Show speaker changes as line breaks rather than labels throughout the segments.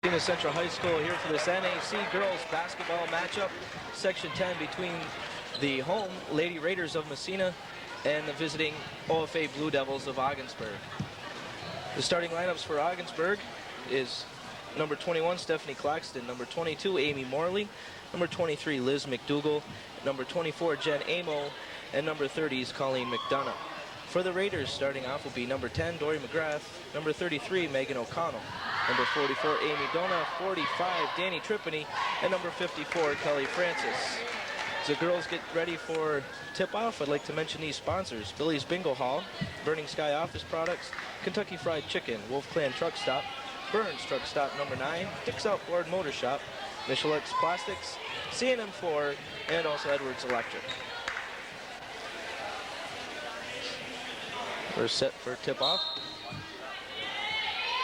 Massena Central High School here for this NAC girls basketball matchup, Section 10 between the home Lady Raiders of Massena and the visiting OFA Blue Devils of Ogdensburg. The starting lineups for Ogdensburg is number 21, Stephanie Claxton, number 22, Amy Morley, number 23, Liz McDougall, number 24, Jen Amo, and number 30 is Colleen McDonough. For the Raiders, starting off will be number 10, Dory McGrath, number 33, Megan O'Connell, number 44, Amy Dona, 45, Danny Tripany, and number 54, Kelly Francis. As the girls get ready for tip-off, I'd like to mention these sponsors: Billy's Bingo Hall, Burning Sky Office Products, Kentucky Fried Chicken, Wolf Clan Truck Stop, Burns Truck Stop number 9, Dick's Outboard Motor Shop, Michelet's Plastics, C&M Ford, and also Edwards Electric. We're set for tip-off.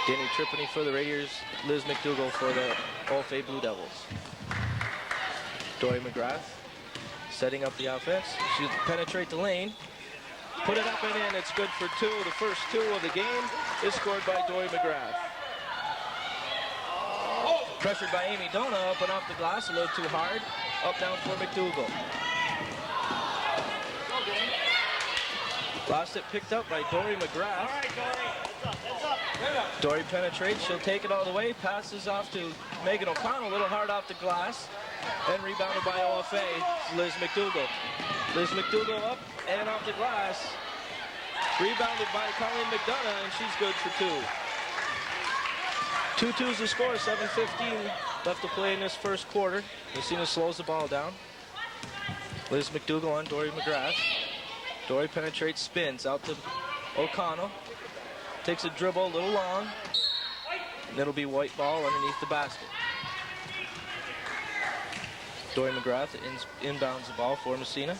Danny Tripany for the Raiders, Liz McDougall for the OFA Blue Devils. Dory McGrath setting up the offense. She'll penetrate the lane, put it up and in. It's good for two. The first two of the game is scored by Dory McGrath. Pressured by Amy Dona, up and off the glass, a little too hard. Up down for McDougall. Lost it, picked up by Dory McGrath. Dory penetrates, she'll take it all the way, passes off to Megan O'Connell, a little hard off the glass, and rebounded by OFA, Liz McDougall. Liz McDougall up and off the glass, rebounded by Colleen McDonough, and she's good for two. 2-2's the score, 7:15 left to play in this first quarter. Massena slows the ball down. Liz McDougall on Dory McGrath. Dory penetrates, spins out to O'Connell. Takes a dribble, a little long. And it'll be white ball underneath the basket. Dory McGrath inbounds the ball for Massena.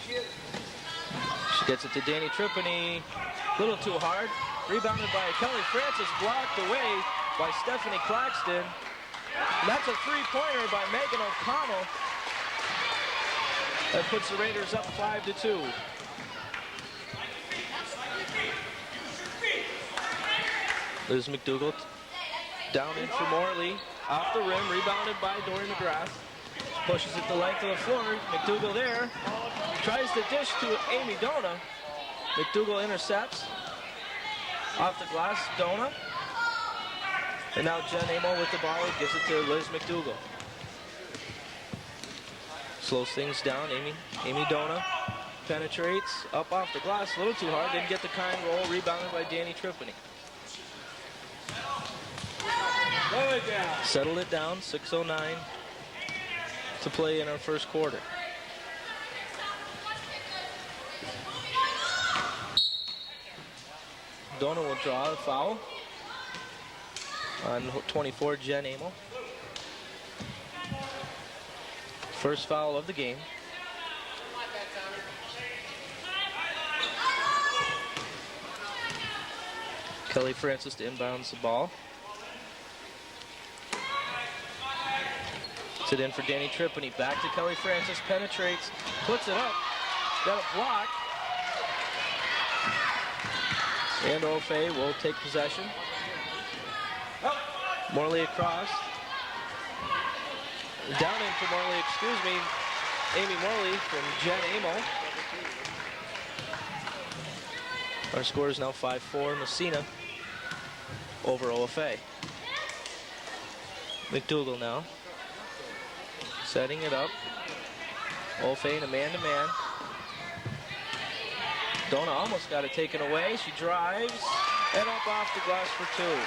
She gets it to Danny Tripany. A little too hard. Rebounded by Kelly Francis, blocked away by Stephanie Claxton. And that's a three-pointer by Megan O'Connell. That puts the Raiders up 5-2. Liz McDougall down in for Morley. Off the rim, rebounded by Dory McGrath. Pushes it the length of the floor. McDougall there. Tries to dish to Amy Dona. McDougall intercepts. Off the glass, Dona. And now Jen Amo with the ball. Gives it to Liz McDougall. Slows things down. Amy Dona penetrates up off the glass, a little too hard, didn't get the kind roll, rebounded by Danny Tripany. Settled it down, 6:09 to play in our first quarter. Dona will draw a foul on 24, Jen Amo. First foul of the game. Kelly Francis inbounds the ball. Puts it in for Danny Tripany. Back to Kelly Francis. Penetrates. Puts it up. Got a block. And OFA will take possession. Morley across. Down in for Morley, Amy Morley from Jen Amo. Our score is now 5-4, Massena over OFA. McDougall now, setting it up. OFA in a man-to-man. Dona almost got it taken away. She drives and up off the glass for two.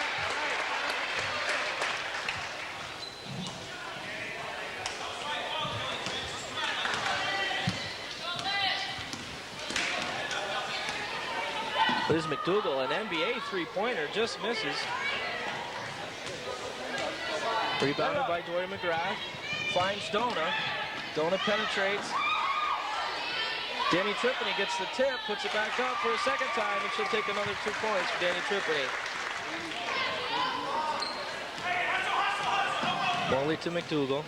Liz McDougall, an NBA three-pointer, just misses. Rebounded by Dory McGrath. Finds Dona. Dona penetrates. Danny Tripany gets the tip, puts it back up for a second time, and she'll take another 2 points for Danny Tripany. Morley to McDougall.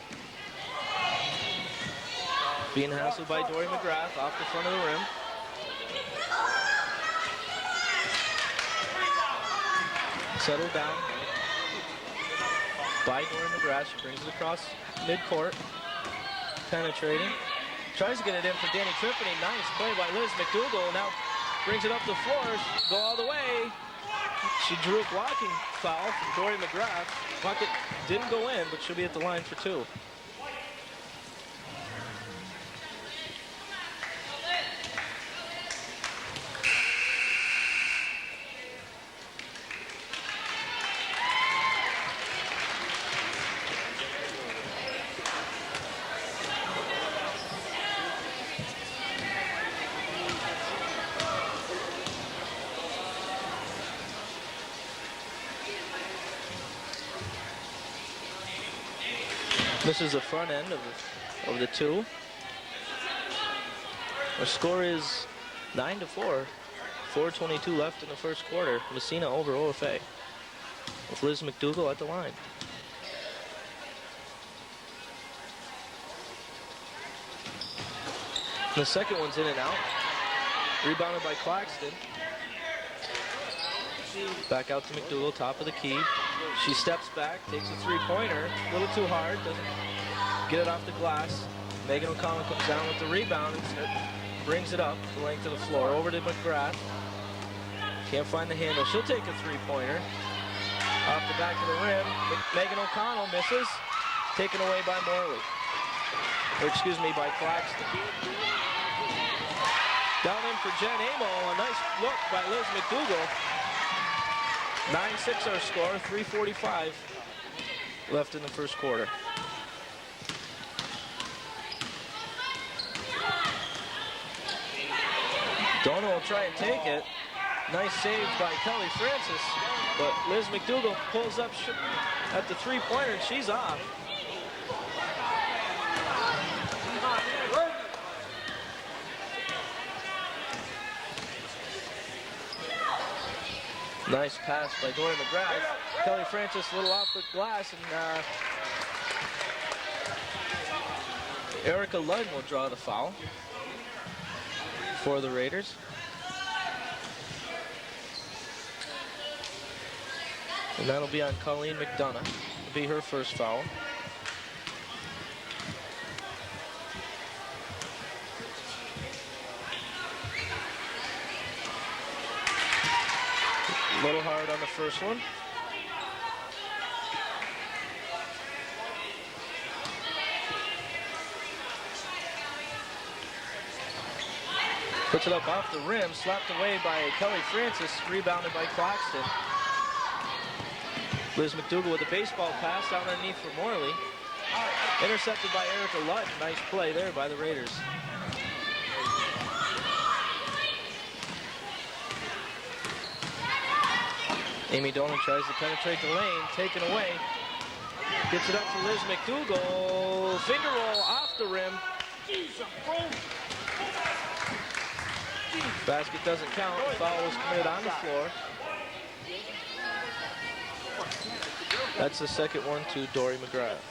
Being hassled by Dory McGrath off the front of the rim. Settled down by Dory McGrath. She brings it across midcourt. Penetrating. Tries to get it in for Danny Tripany. Nice play by Liz McDougall. Now brings it up the floor. Go all the way. She drew a blocking foul from Dory McGrath. Bucket didn't go in, but she'll be at the line for 2. This is the front end of the 2. Our score is 9-4. 4:22 left in the first quarter. Massena over OFA with Liz McDougall at the line. The second one's in and out. Rebounded by Claxton. Back out to McDougall, top of the key. She steps back, takes a three-pointer. A little too hard, doesn't get it off the glass. Megan O'Connell comes down with the rebound and brings it up the length of the floor. Over to McGrath. Can't find the handle. She'll take a three-pointer. Off the back of the rim. Megan O'Connell misses. Taken away by Morley. Or excuse me, by Claxton. Down in for Jen Amo. A nice look by Liz McDougall. 9-6 our score, 3:45 left in the first quarter. Dona will try and take it. Nice save by Kelly Francis, but Liz McDougall pulls up at the three-pointer and she's off. Nice pass by Dory McGrath. Kelly Francis a little off the glass, and Erica Ludd will draw the foul for the Raiders. And that'll be on Colleen McDonough. It'll be her first foul. A little hard on the first one. Puts it up off the rim, slapped away by Kelly Francis, rebounded by Claxton. Liz McDougall with a baseball pass down underneath for Morley. Intercepted by Erica Ludd. Nice play there by the Raiders. Amy Dolan tries to penetrate the lane, taken away. Gets it up to Liz McDougall. Finger roll off the rim. Basket doesn't count. Foul was committed on the floor. That's the second one to Dory McGrath.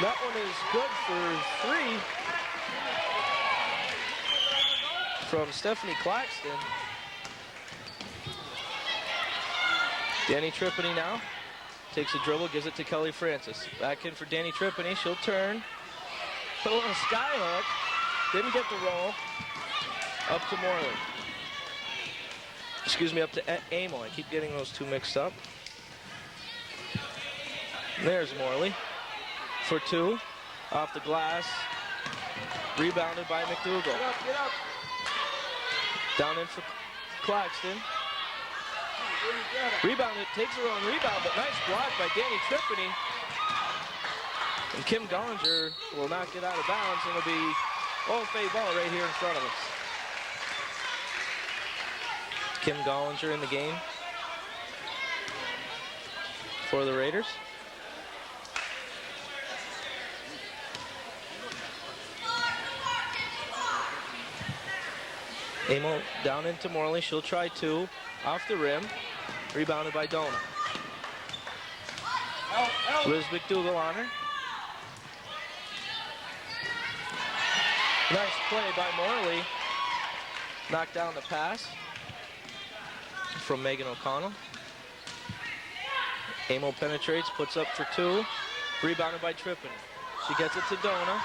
That one is good for 3 from Stephanie Claxton. Danny Tripany now takes a dribble, gives it to Kelly Francis. Back in for Danny Tripany. She'll turn. Put a little sky hook. Didn't get the roll. Up to Morley. Excuse me, up to Amo. I keep getting those two mixed up. There's Morley for 2. Off the glass. Rebounded by McDougall.
Get up.
Down in for Claxton. Rebounded, takes her own rebound, but nice block by Danny Tripany. And Kim Gollinger will knock it out of bounds, and it'll be OFA ball right here in front of us. Kim Gollinger in the game for the Raiders. Amo down into Morley. She'll try 2 off the rim. Rebounded by Dona. Liz McDougal on her. Nice play by Morley. Knocked down the pass from Megan O'Connell. Amo penetrates, puts up for two. Rebounded by Trippitt. She gets it to Dona.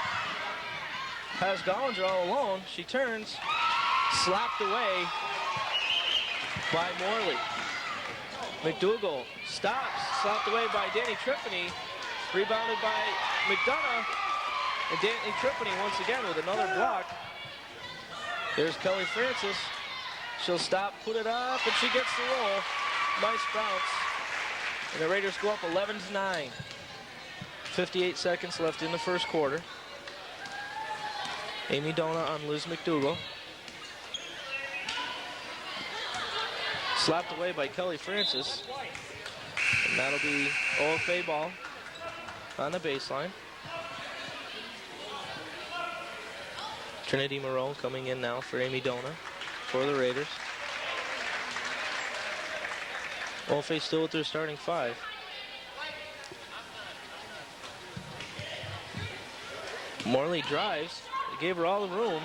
Has Gollinger all alone. She turns. Slapped away by Morley. McDougal stops. Slapped away by Danny Trippitt. Rebounded by McDonough. And Danny Trippitt once again with another block. There's Kelly Francis. She'll stop, put it up, and she gets the roll. Nice bounce. And the Raiders go up 11-9. 58 seconds left in the first quarter. Amy Dona on Liz McDougal. Slapped away by Kelly Francis. And that'll be OFA ball on the baseline. Trinity Moreau coming in now for Amy Dona for the Raiders. OFA still with their starting five. Morley drives. They gave her all the room.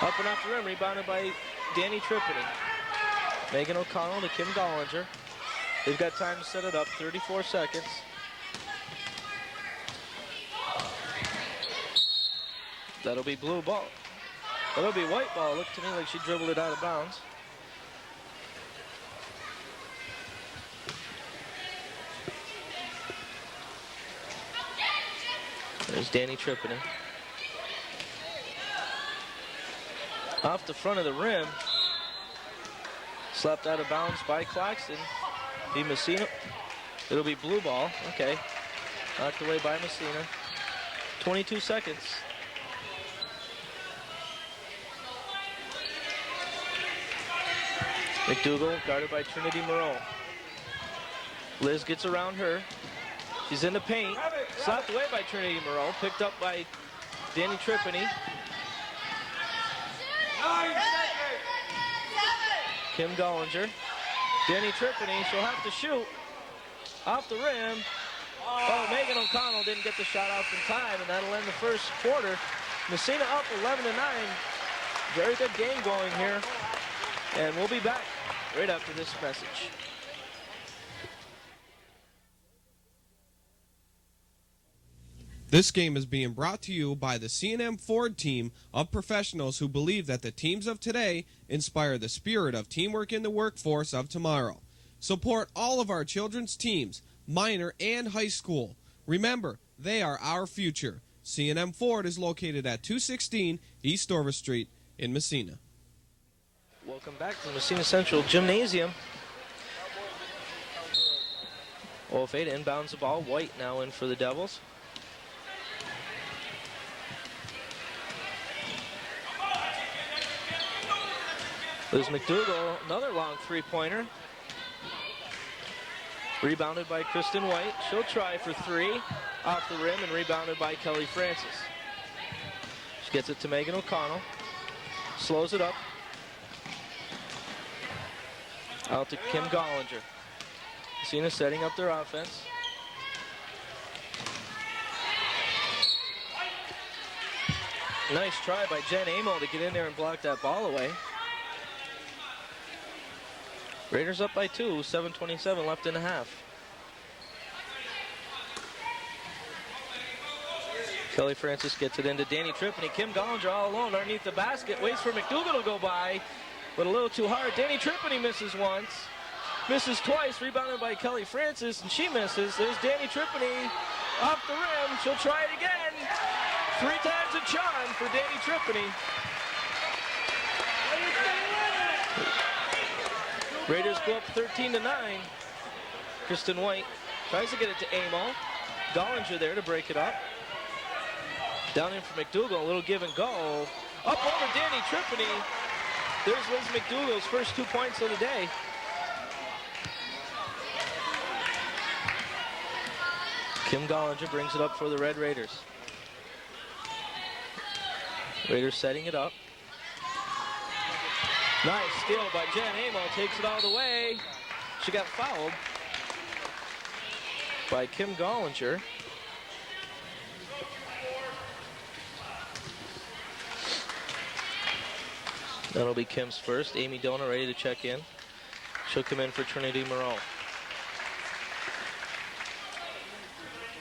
Up and off the rim, rebounded by Danny Trippitt. Megan O'Connell to Kim Gollinger. They've got time to set it up, 34 seconds. That'll be blue ball. That'll be white ball. Looked to me like she dribbled it out of bounds. There's Danny Trippitt. Off the front of the rim. Slapped out of bounds by Claxton. Be Massena. It'll be blue ball. Okay. Knocked away by Massena. 22 seconds. McDougal guarded by Trinity Moreau. Liz gets around her. She's in the paint. Slapped away by Trinity Moreau. Picked up by Danny Trippitt. Kim Gollinger. Danny Trippitt, she'll have to shoot. Off the rim. Oh, Megan O'Connell didn't get the shot off in time, and that'll end the first quarter. Massena up 11-9. Very good game going here. And we'll be back right after this message.
This game is being brought to you by the C&M Ford team of professionals who believe that the teams of today inspire the spirit of teamwork in the workforce of tomorrow. Support all of our children's teams, minor and high school. Remember, they are our future. C&M Ford is located at 216 East Orvis Street in Massena.
Welcome back to the Massena Central Gymnasium. OFA to inbounds the ball. White now in for the Devils. Liz McDougal, another long three-pointer. Rebounded by Kristen White. She'll try for three. Off the rim and rebounded by Kelly Francis. She gets it to Megan O'Connell. Slows it up. Out to Kim Gollinger. Massena setting up their offense. Nice try by Jen Amo to get in there and block that ball away. Raiders up by 2, 7:27 left in the half. Kelly Francis gets it into Danny Trippitt. Kim Gollinger all alone underneath the basket. Waits for McDougal to go by, but a little too hard. Danny Trippitt misses once, misses twice. Rebounded by Kelly Francis, and she misses. There's Danny Trippitt off the rim. She'll try it again. 3 times a charm for Danny Trippitt. Raiders go up 13-9. Kristen White tries to get it to Amo. Gollinger there to break it up. Down in for McDougal, a little give and go. Up over Danny Trippitt. There's Liz McDougal's first 2 points of the day. Kim Gollinger brings it up for the Red Raiders. Raiders setting it up. Nice steal by Jen Amo, takes it all the way. She got fouled by Kim Gollinger. That'll be Kim's first. Amy Dona ready to check in. She'll come in for Trinity Moreau.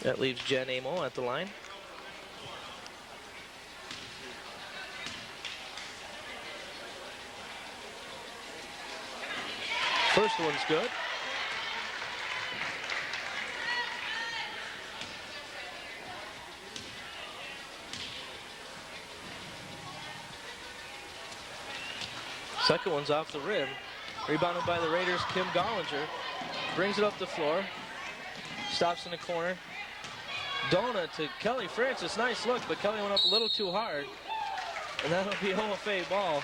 That leaves Jen Amo at the line. First one's good. Second one's off the rim. Rebounded by the Raiders, Kim Gollinger. Brings it up the floor. Stops in the corner. Dona to Kelly Francis. Nice look, but Kelly went up a little too hard. And that'll be OFA ball.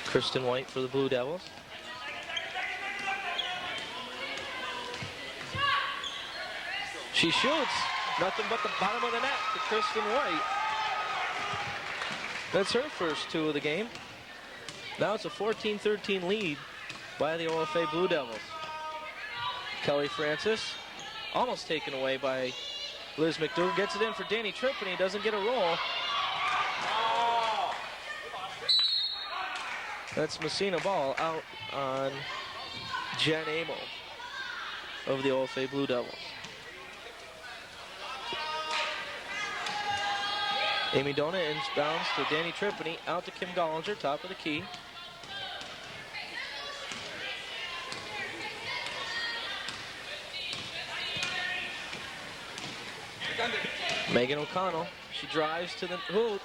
Kristen White for the Blue Devils. She shoots. Nothing but the bottom of the net to Kristen White. That's her first two of the game. Now it's a 14-13 lead by the OFA Blue Devils. Kelly Francis, almost taken away by Liz McDougal. Gets it in for Danny Tripany. Doesn't get a roll. That's Massena ball out on Jen Amo of the OFA Blue Devils. Amy Dona inbounds to Danny Tripany, out to Kim Gollinger, top of the key. Megan O'Connell, she drives to the hoop,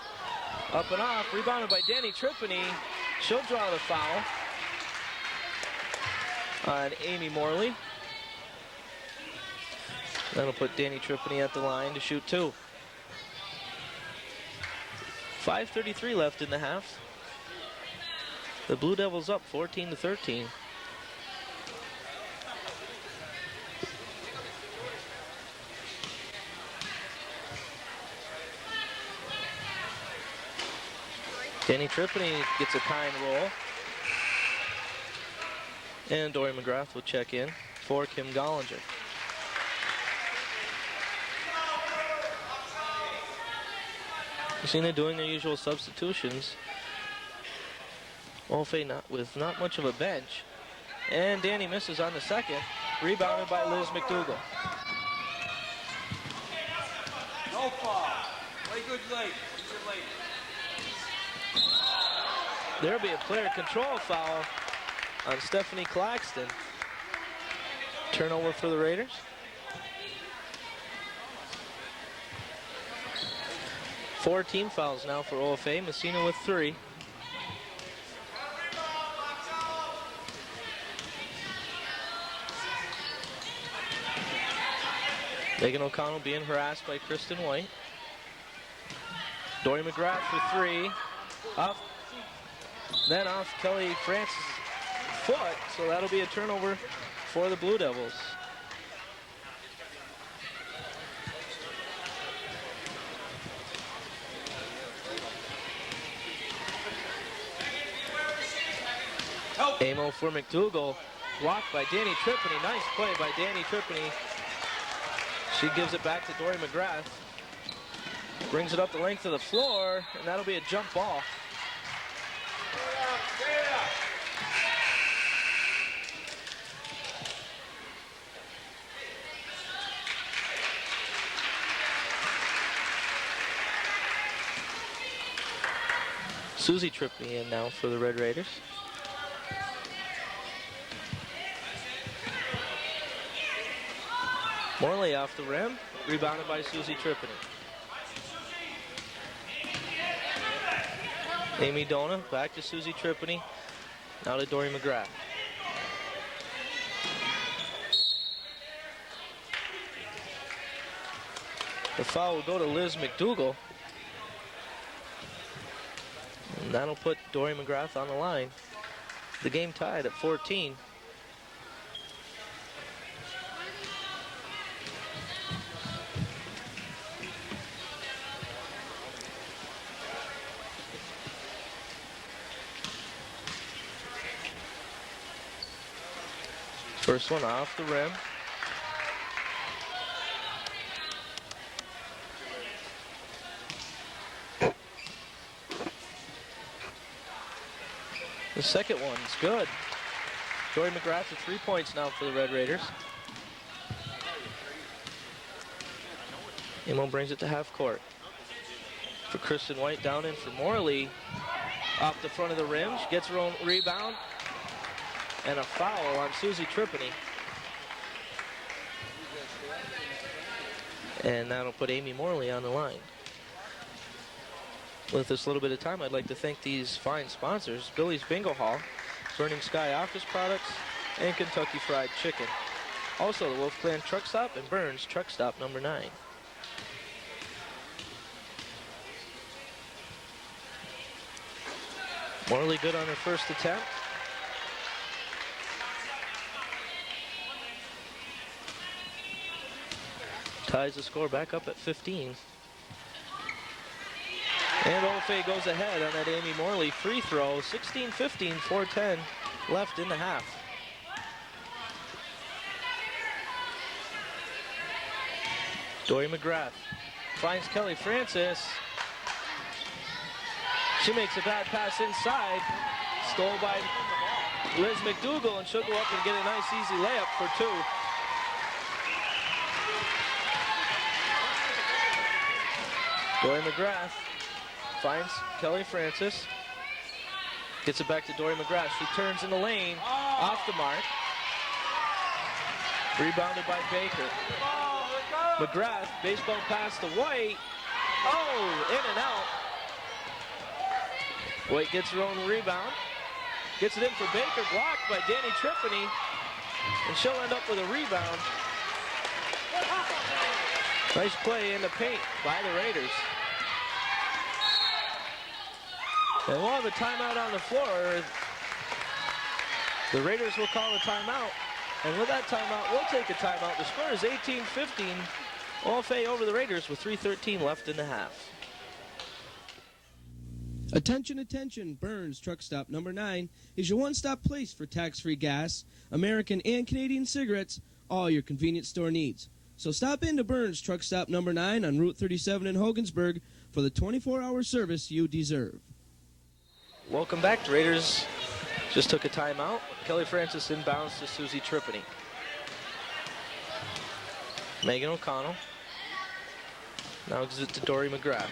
up and off, rebounded by Danny Tripany. She'll draw the foul on Amy Morley. That'll put Danny Tripany at the line to shoot two. 5:33 left in the half. The Blue Devils up 14-13. Danny Tripany gets a kind roll. And Dory McGrath will check in for Kim Gollinger. Massena doing their usual substitutions. OFA with not much of a bench. And Danny misses on the second. Rebounded by Liz McDougal.
No foul. Play good late.
There'll be a player control foul on Stephanie Claxton. Turnover for the Raiders. Four team fouls now for OFA. Massena with 3. Megan O'Connell being harassed by Kristen White. Dory McGrath for 3. Up. Then off Kelly Francis' foot, so that'll be a turnover for the Blue Devils. Amo for McDougal, blocked by Danny Tripany. Nice play by Danny Tripany. She gives it back to Dory McGrath. Brings it up the length of the floor, and that'll be a jump ball. Susie Tripany in now for the Red Raiders. Morley off the rim, rebounded by Susie Tripany. Amy Dona back to Susie Tripany, now to Dory McGrath. The foul will go to Liz McDougal. And that'll put Dory McGrath on the line. The game tied at 14. First one off the rim. The second one's good. Dory McGrath with 3 points now for the Red Raiders. Emo brings it to half court. For Kristen White, down in for Morley. Off the front of the rim. She gets her own rebound. And a foul on Susie Tripany. And that'll put Amy Morley on the line. With this little bit of time, I'd like to thank these fine sponsors: Billy's Bingo Hall, Burning Sky Office Products, and Kentucky Fried Chicken. Also, the Wolf Clan Truck Stop and Burns Truck Stop number 9. Morley good on her first attempt. Ties the score back up at 15. And OFA goes ahead on that Amy Morley free throw. 16-15, 4:10 left in the half. Dory McGrath finds Kelly Francis. She makes a bad pass inside. Stole by Liz McDougall, and she'll go up and get a nice easy layup for 2. Dory McGrath finds Kelly Francis. Gets it back to Dory McGrath. She turns in the lane, off the mark. Rebounded by Baker. McGrath, baseball pass to White. Oh, in and out. White gets her own rebound. Gets it in for Baker, blocked by Danny Tripany. And she'll end up with a rebound. Nice play in the paint by the Raiders. And we'll have a timeout on the floor. The Raiders will call a timeout. And with that timeout, we'll take a timeout. The score is 18-15. OFA over the Raiders with 3:13 left in the half.
Attention, attention, Burns Truck Stop number 9 is your one-stop place for tax-free gas, American and Canadian cigarettes, all your convenience store needs. So stop into Burns Truck Stop number 9 on Route 37 in Hogansburg for the 24-hour service you deserve.
Welcome back. The Raiders just took a timeout. Kelly Francis inbounds to Susie Tripany. Megan O'Connell. Now gives it to Dory McGrath.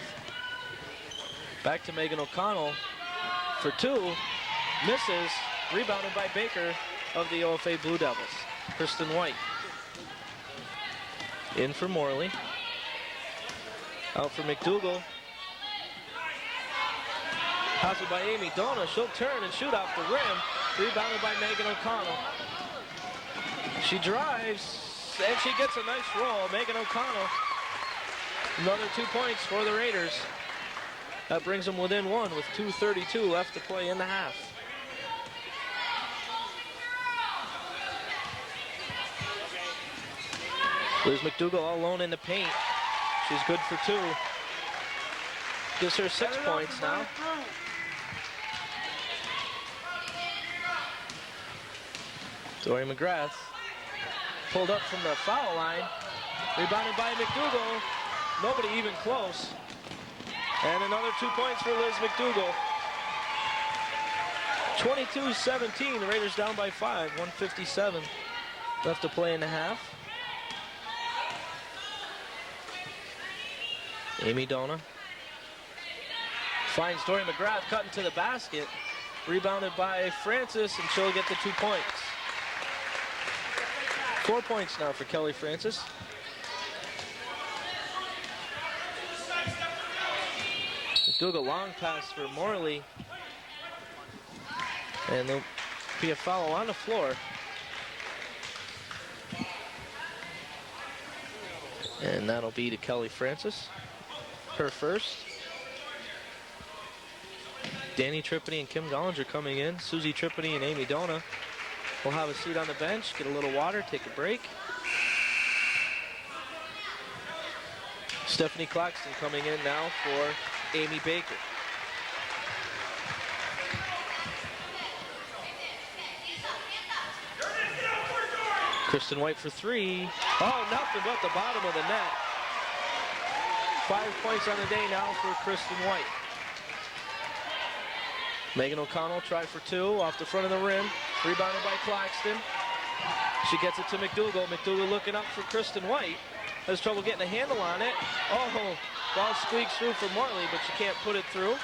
Back to Megan O'Connell for 2. Misses. Rebounded by Baker of the OFA Blue Devils. Kristen White. In for Morley. Out for McDougall. Pass it by Amy Dona. She'll turn and shoot off the rim. Rebounded by Megan O'Connell. She drives, and she gets a nice roll. Megan O'Connell. Another 2 points for the Raiders. That brings them within 1 with 2:32 left to play in the half. Liz McDougall all alone in the paint. She's good for 2. Gives her 6 points now. Dory McGrath pulled up from the foul line. Rebounded by McDougall. Nobody even close. And another 2 points for Liz McDougall. 22-17. The Raiders down by 5. 1:57 left to play in the half. Amy Dona finds Dory McGrath cutting to the basket. Rebounded by Francis, and she'll get the 2 points. 4 points now for Kelly Francis. McDougall long pass for Morley. And there'll be a foul on the floor. And that'll be to Kelly Francis. Her first. Danny Tripany and Kim Gollinger coming in. Susie Tripany and Amy Dona will have a seat on the bench, get a little water, take a break. Stephanie Claxton coming in now for Amy Baker. Kristen White for three. Oh, nothing but the bottom of the net. 5 points on the day now for Kristen White. Megan O'Connell tried for two off the front of the rim. Rebounded by Claxton. She gets it to McDougal. McDougal looking up for Kristen White. Has trouble getting a handle on it. Oh, ball squeaks through for Morley, but she can't put it through.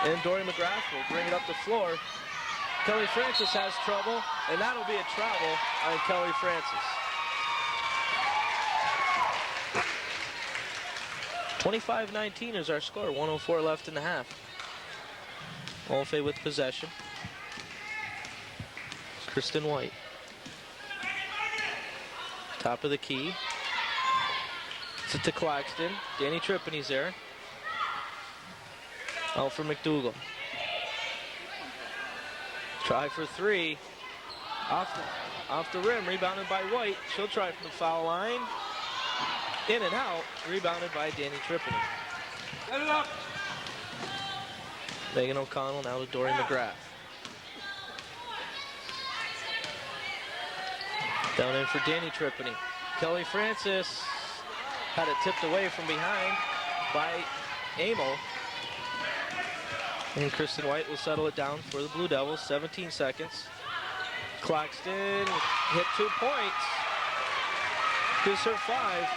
And Dory McGrath will bring it up the floor. Kelly Francis has trouble, and that'll be a travel on Kelly Francis. 25-19 is our score. 1:04 left in the half. OFA with possession. Kristen White. Top of the key. It's it to Claxton. Danny Trippiny's there. Out for McDougal. Try for three. Off the rim. Rebounded by White. She'll try from the foul line. In and out. Rebounded by Danny Trippiny.
Get it up.
Megan O'Connell now to Dory McGrath. Down in for Danny Trippiny. Kelly Francis had it tipped away from behind by Amo. And Kristen White will settle it down for the Blue Devils. 17 seconds. Claxton hit 2 points. Gives her 5.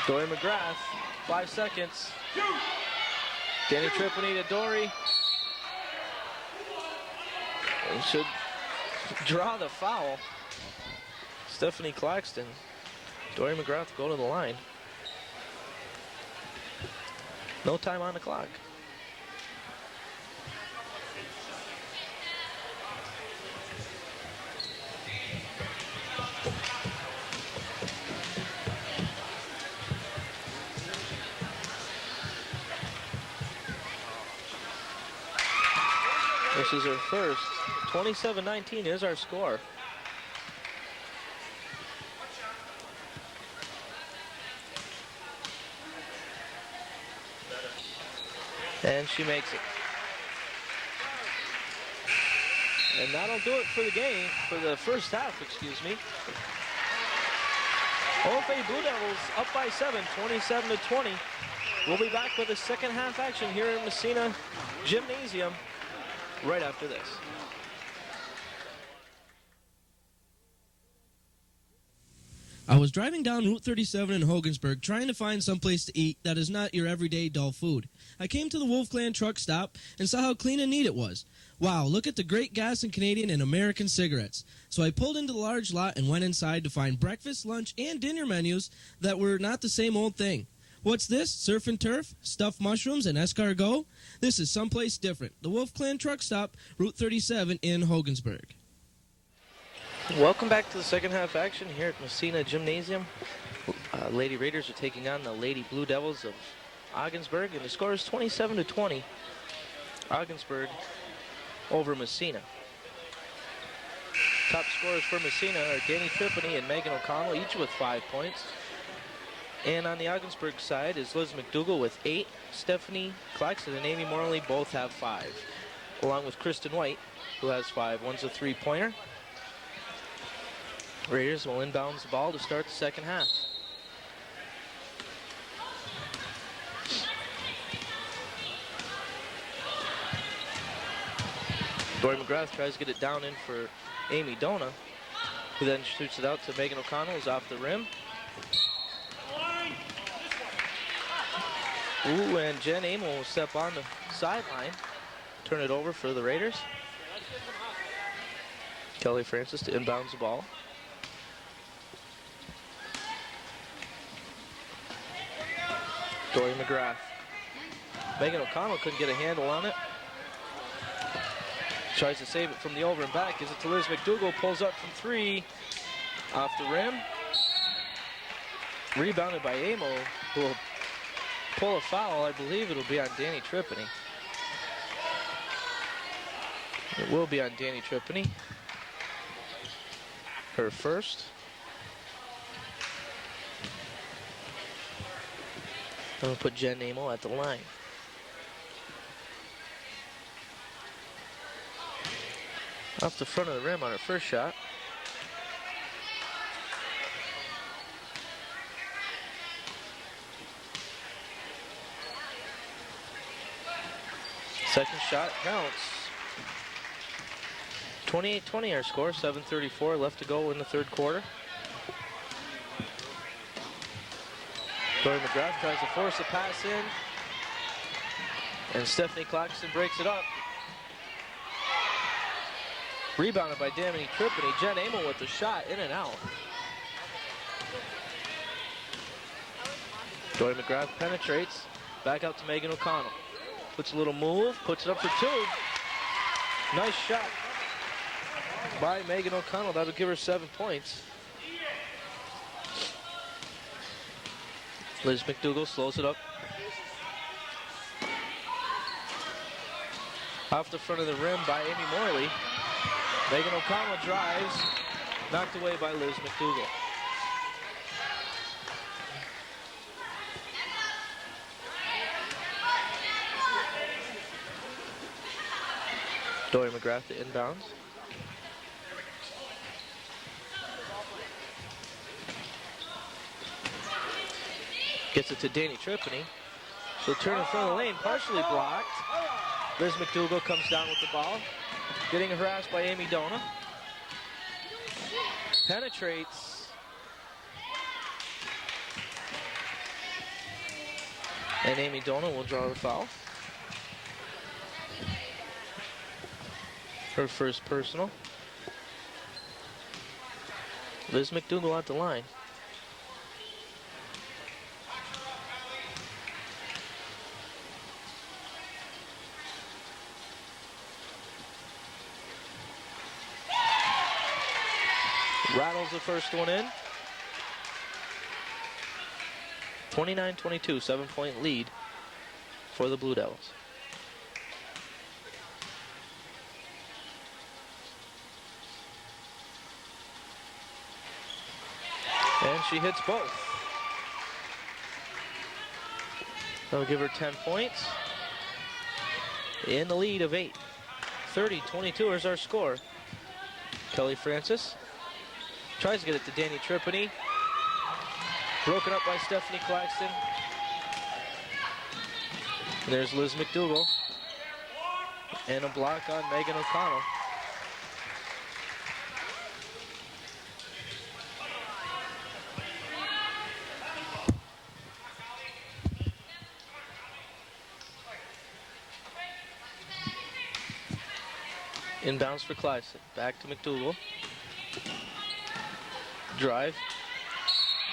Dory McGrath, 5 seconds. Danny Trippiny to Dory. And should draw the foul. Stephanie Claxton. Dory McGrath go to the line. No time on the clock. This is her first. 27-19 is our score. And she makes it. And that'll do it for the game, for the first half, excuse me. OFA Blue Devils up by 7, 27-20. We'll be back with the second half action here in Massena Gymnasium right after this.
I was driving down Route 37 in Hogansburg trying to find someplace to eat that is not your everyday dull food. I came to the Wolf Clan truck stop and saw how clean and neat it was. Wow, look at the great gas and Canadian and American cigarettes. So I pulled into the large lot and went inside to find breakfast, lunch, and dinner menus that were not the same old thing. What's this? Surf and turf, stuffed mushrooms, and escargot? This is someplace different. The Wolf Clan truck stop, Route 37 in Hogansburg.
Welcome back to the second half action here at Massena Gymnasium. Lady Raiders are taking on the Lady Blue Devils of Ogdensburg, and the score is 27-20. Ogdensburg over Massena. Top scorers for Massena are Danny Trippiny and Megan O'Connell, each with 5 points. And on the Ogdensburg side is Liz McDougal with 8. Stephanie Claxton and Amy Morley both have 5, along with Kristen White, who has 5. One's a three-pointer. Raiders will inbounds the ball to start the second half. Dory McGrath tries to get it down in for Amy Dona, who then shoots it out to Megan O'Connell, who's off the rim. Ooh, and Jen Amo will step on the sideline, turn it over for the Raiders. Kelly Francis to inbounds the ball. Dory McGrath. Megan O'Connell couldn't get a handle on it. Tries to save it from the over and back. Gives it to Liz McDougal. Pulls up from 3. Off the rim. Rebounded by Amo, who will pull a foul. I believe it'll be on Danny Trippiny. It will be on Danny Trippiny. Her first. I'm going to put Jen Amo at the line. Off the front of the rim on her first shot. Second shot counts. 28-20 our score, 7:34 left to go in the third quarter. Dory McGrath tries to force a pass in. And Stephanie Claxton breaks it up. Rebounded by Damini Tripany. Jen Amel with the shot, in and out. Dory McGrath penetrates. Back out to Megan O'Connell. Puts a little move, puts it up for two. Nice shot by Megan O'Connell. That'll give her 7 points. Liz McDougall slows it up. Off the front of the rim by Amy Morley. Megan O'Connell drives, knocked away by Liz McDougall. Dory McGrath to inbounds. Gets it to Danny Tripany. She'll turn in front of the lane, partially blocked. Liz McDougall comes down with the ball. Getting harassed by Amy Dona. Penetrates. And Amy Dona will draw the foul. Her first personal. Liz McDougall at the line. Rattles the first one in. 29-22, 7-point lead for the Blue Devils. And she hits both. That'll give her 10 points. In the lead of 8. 30-22 is our score. Kelly Francis tries to get it to Danny Tripany. Broken up by Stephanie Claxton. And there's Liz McDougall. And a block on Megan O'Connell. Inbounds for Claxton. Back to McDougall. Drive.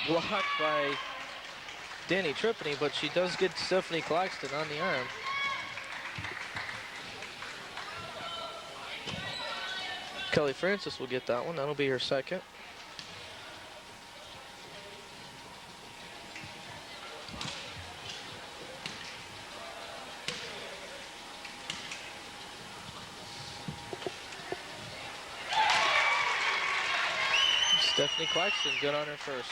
Blocked by Danny Tripany, but she does get Stephanie Claxton on the arm. Kelly Francis will get that one. That'll be her second. Stephanie Claxton good on her first.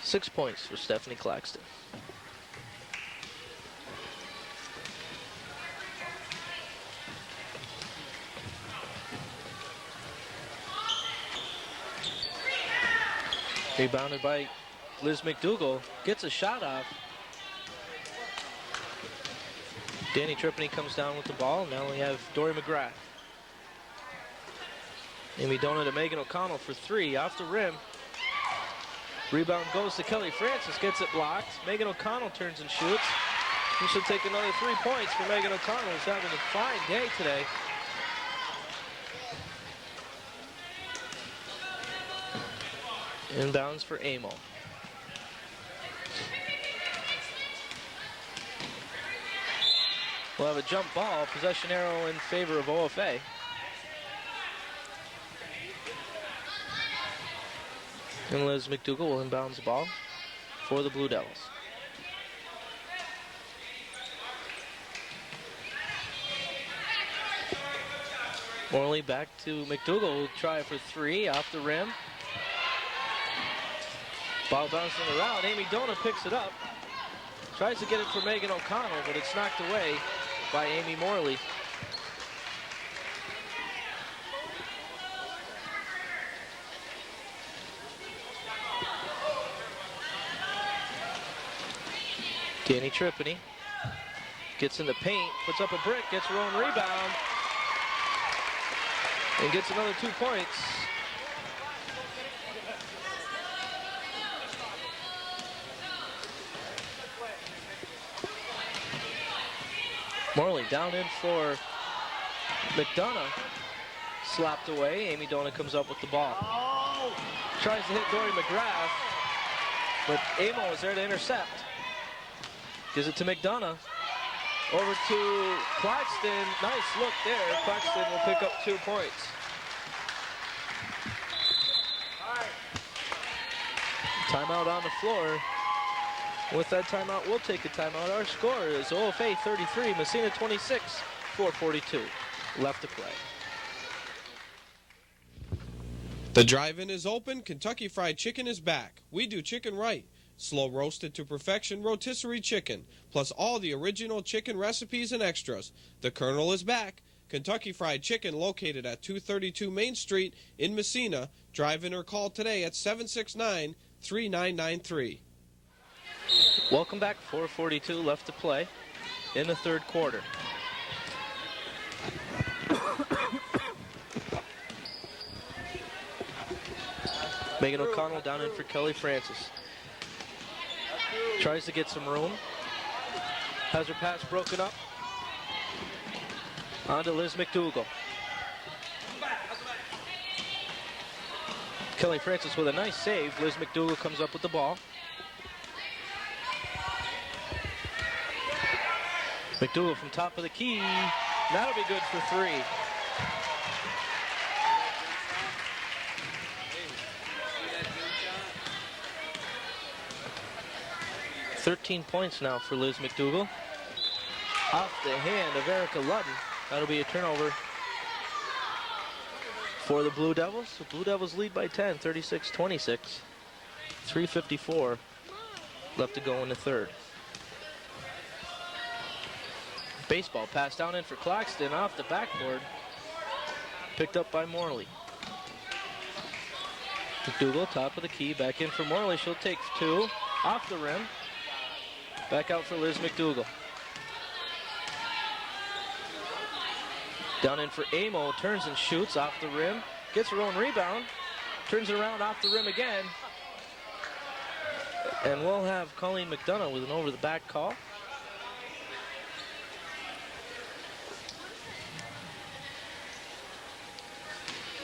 6 points for Stephanie Claxton. Rebounded by Liz McDougall. Gets a shot off. Danny Tripany comes down with the ball. Now we have Dory McGrath. Amy Dona to Megan O'Connell for three. Off the rim. Rebound goes to Kelly Francis. Gets it blocked. Megan O'Connell turns and shoots. And she'll take another 3 points for Megan O'Connell, who's having a fine day today. Inbounds for Amo. We'll have a jump ball. Possession arrow in favor of OFA. And Liz McDougall will inbounds the ball for the Blue Devils. Morley back to McDougall, who'll try for three off the rim. Ball bouncing around. Amy Dona picks it up. Tries to get it for Megan O'Connell, but it's knocked away by Amy Morley. Danny Tripany gets in the paint, puts up a brick, gets her own rebound, and gets another 2 points. Morley down in for McDonough. Slapped away. Amy Dona comes up with the ball. Tries to hit Dory McGrath, but Amo is there to intercept. Gives it to McDonough. Over to Claxton. Nice look there. Claxton will pick up 2 points. Timeout on the floor. With that timeout, we'll take a timeout. Our score is OFA 33, Massena 26, 4:42 left to play.
The drive-in is open. Kentucky Fried Chicken is back. We do chicken right. Slow roasted to perfection rotisserie chicken, plus all the original chicken recipes and extras. The Colonel is back. Kentucky Fried Chicken located at 232 Main Street in Massena. Drive in or call today at 769-3993.
Welcome back. 4:42 left to play in the third quarter. Megan O'Connell down in for Kelly Francis. Tries to get some room. Has her pass broken up. On to Liz McDougall. Kelly Francis with a nice save. Liz McDougall comes up with the ball. McDougall from top of the key. That'll be good for 3. "13 points now for Liz McDougall. Off the hand of Erica Ludden. That'll be a turnover for the Blue Devils. The Blue Devils lead by 10, 36-26. 3:54 left to go in the third. Baseball pass down in for Claxton off the backboard. Picked up by Morley. McDougall, top of the key, back in for Morley. She'll take 2 off the rim. Back out for Liz McDougall. Down in for Amo, turns and shoots off the rim. Gets her own rebound. Turns it around off the rim again. And we'll have Colleen McDonough with an over the back call.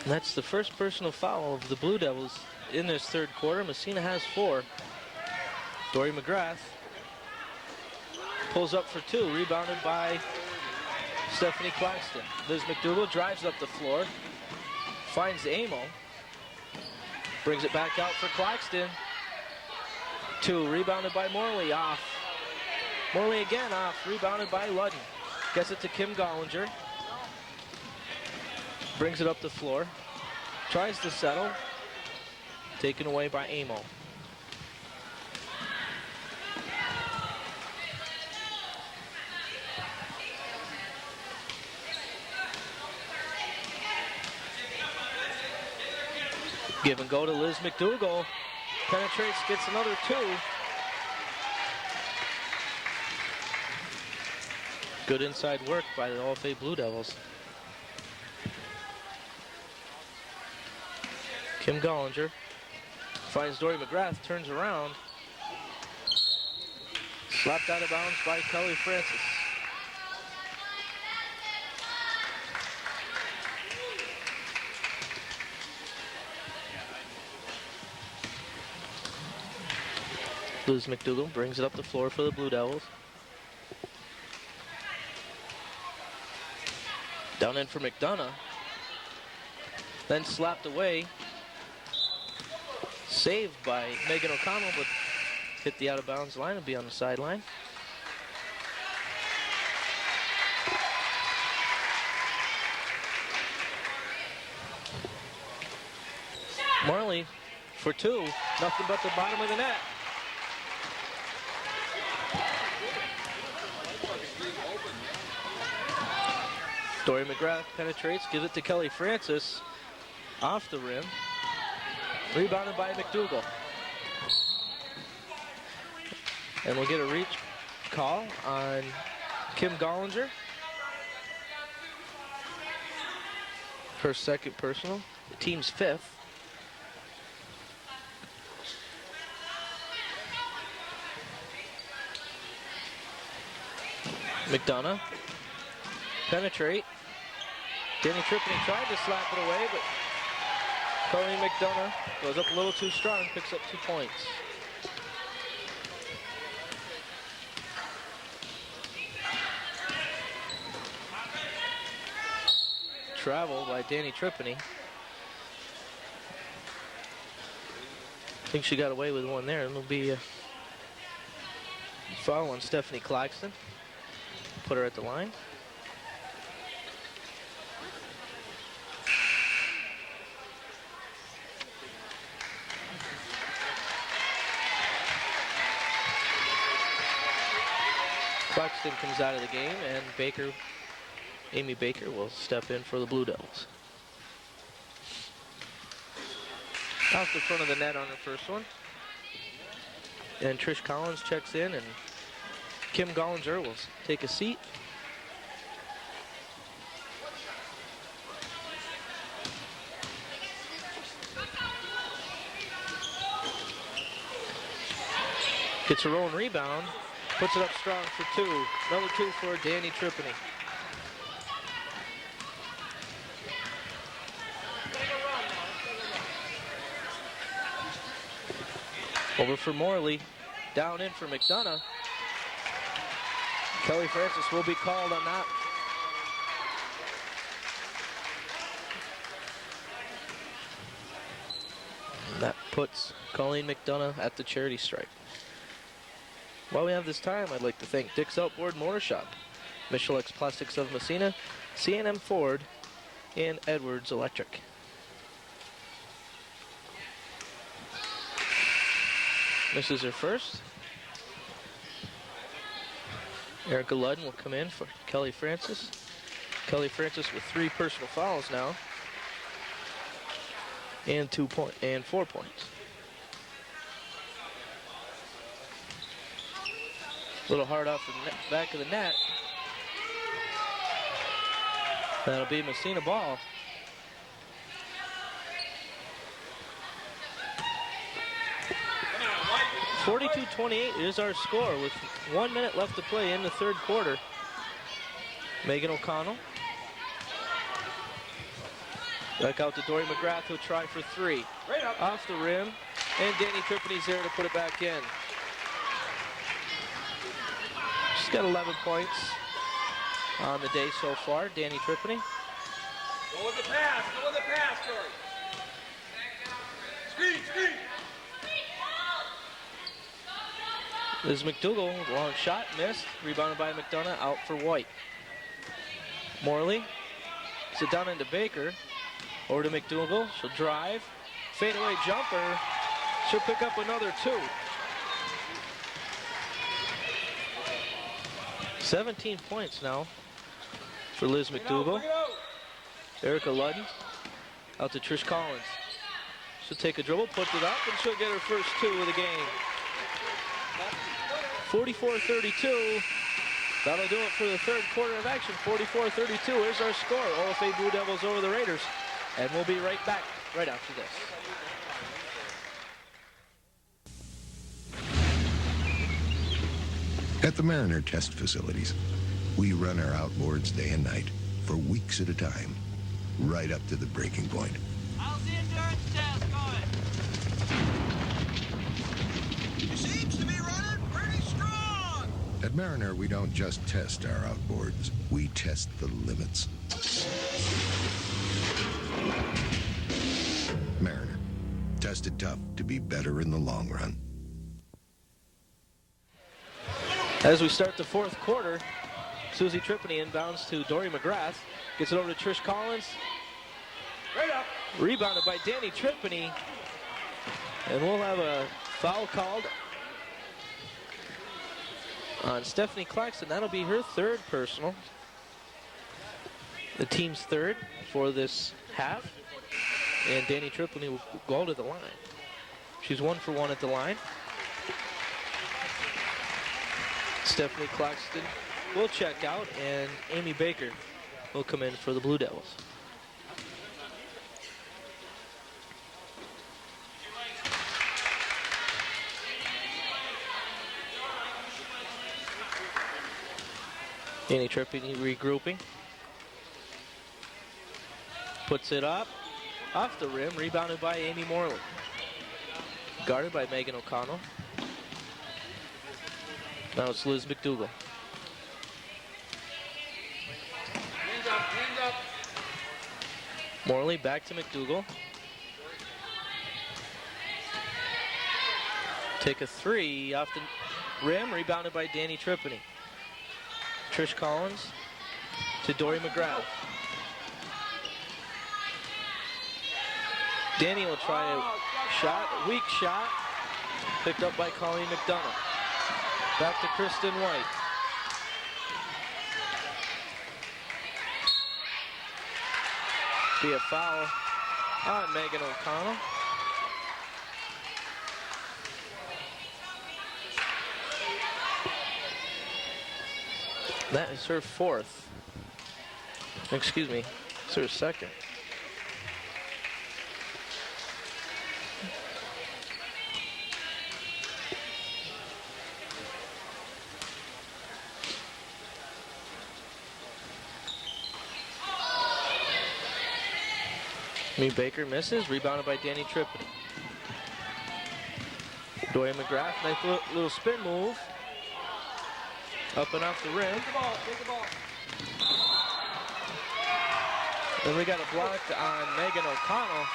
And that's the first personal foul of the Blue Devils in this third quarter. Massena has 4. Dory McGrath pulls up for 2, rebounded by Stephanie Claxton. Liz McDougall drives up the floor, finds Amo, brings it back out for Claxton. 2, rebounded by Morley, off. Morley again off, rebounded by Ludden. Gets it to Kim Gollinger. Brings it up the floor, tries to settle, taken away by Amo. Give and go to Liz McDougall. Penetrates, gets another 2. Good inside work by the OFA Blue Devils. Kim Gollinger finds Dory McGrath, turns around. Slapped out of bounds by Kelly Francis. Liz McDougall brings it up the floor for the Blue Devils. Down in for McDonough. Then slapped away. Saved by Megan O'Connell, but hit the out-of-bounds line and be on the sideline. Morley for 2. Nothing but the bottom of the net. Dory McGrath penetrates, gives it to Kelly Francis. Off the rim. Rebounded by McDougall. And we'll get a reach call on Kim Gollinger. Her second personal, the team's 5th. McDonough, penetrate. Danny Tripney tried to slap it away, but Colleen McDonough goes up a little too strong, picks up 2 points. Travel by Danny Tripney. I think she got away with one there. It'll be a foul on Stephanie Claxton. Put her at the line. Claxton comes out of the game, and Amy Baker will step in for the Blue Devils. Off the front of the net on her first one. And Trish Collins checks in, and Kim Gollinger will take a seat. Gets her own rebound, puts it up strong for 2. Another 2 for Danny Tripney. Over for Morley, down in for McDonough. Kelly Francis will be called on that. And that puts Colleen McDonough at the charity stripe. While we have this time, I'd like to thank Dick's Outboard Motor Shop, Michelix Plastics of Massena, C&M Ford, and Edwards Electric. Misses her first. Erica Ludden will come in for Kelly Francis. Kelly Francis with 3 personal fouls now. And 4 points. A little hard off the back of the net. That'll be Massena ball. .42-28 is our score with 1 minute left to play in the third quarter. Megan O'Connell. Back out to Dory McGrath, who'll try for 3. Off the rim, and Danny Tripney's there to put it back in. She's got 11 points on the day so far, Danny Tripney.
Go with the pass, Dory. Screen.
Liz McDougall, long shot, missed. Rebounded by McDonough, out for White. Morley, sit down into Baker. Over to McDougall, she'll drive. Fadeaway jumper, she'll pick up another 2. 17 points now for Liz McDougall. Erica Ludden, out to Trish Collins. She'll take a dribble, puts it up, and she'll get her first 2 of the game. 44-32. That'll do it for the third quarter of action. 44-32 is our score. OFA Blue Devils over the Raiders. And we'll be right back right after this.
At the Mariner test facilities, we run our outboards day and night for weeks at a time, right up to the breaking point.
How's the endurance test going? It seems to be running pretty strong.
At Mariner, we don't just test our outboards, we test the limits. Mariner, tested tough to be better in the long run.
As we start the fourth quarter, Susie Tripney inbounds to Dory McGrath. Gets it over to Trish Collins.
Right up.
Rebounded by Danny Tripney. And we'll have a foul called on Stephanie Claxton. That'll be her 3rd personal. The team's 3rd for this half. And Danny Tripney will go to the line. She's 1 for 1 at the line. Stephanie Claxton will check out, and Amy Baker will come in for the Blue Devils. Danny Trippitt regrouping. Puts it up, off the rim, rebounded by Amy Morley. Guarded by Megan O'Connell. Now it's Liz McDougall.
Hands up.
Morley back to McDougall. Take a three off the rim, rebounded by Danny Trippitt. Trish Collins to Dory McGrath. Danny will try a shot, a weak shot, picked up by Colleen McDonough. Back to Kristen White. Be a foul on Megan O'Connell. That is her fourth. Excuse me, it's her second. Amy Baker misses, rebounded by Danny Trippitt. Dory McGrath, nice little spin move. Up and off the rim.
Take the ball.
Then we got a block on Megan O'Connell.